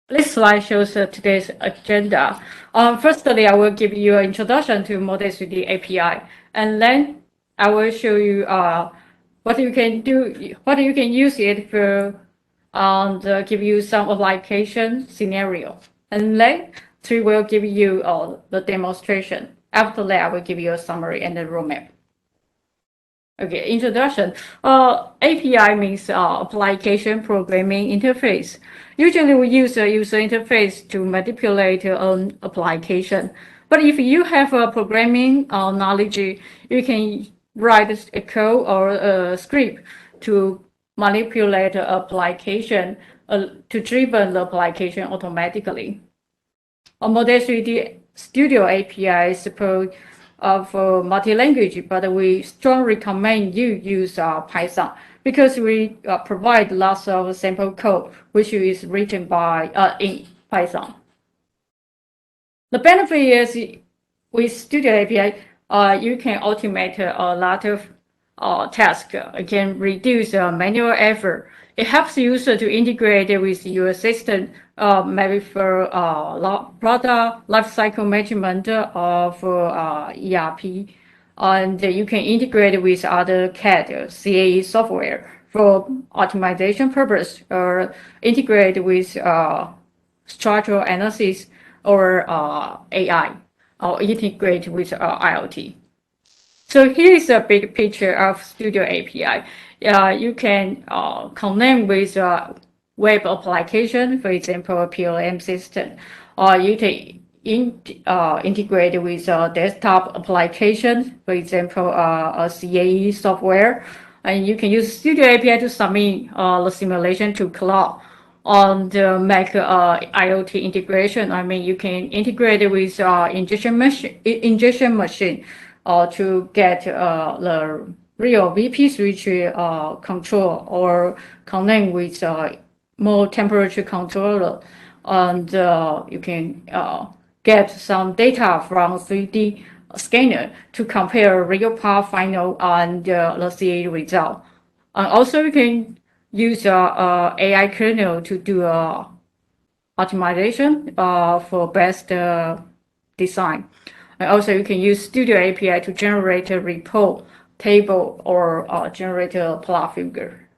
This slide shows today's agenda. Firstly, I will give you an introduction to Moldex3D API, and then I will show you what you can do, what you can use it for, and give you some application scenario. And then we will give you the demonstration. After that, I will give you a summary and a roadmap. Okay, introduction. API means application programming interface. Usually we use a user interface to manipulate an application. But if you have a programming knowledge, you can write a code or a script to manipulate the application, to driven the application automatically. Moldex3D Studio API support for multi-language, but we strongly recommend you use Python because we provide lots of sample code which is written by in Python. The benefit is with Studio API, you can automate a lot of tasks. It can reduce manual effort. It helps user to integrate with your system, maybe for product lifecycle management or for ERP. And you can integrate with other CAD, CAE software for optimization purpose, or integrate with structural analysis or AI, or integrate with IoT. So here is a big picture of Studio API. You can connect with web application, for example, a PLM system, or you can integrate with a desktop application, for example, a CAE software. And you can use Studio API to submit the simulation to cloud and make IoT integration. I mean, you can integrate with ingestion machine to get the real VP switch control or connect with more temperature controller, and you can get some data from 3D scanner to compare real part final and the CAE result. And also you can use AI kernel to do optimization for best design. And also you can use Studio API to generate a report, table, or generate a plot figure.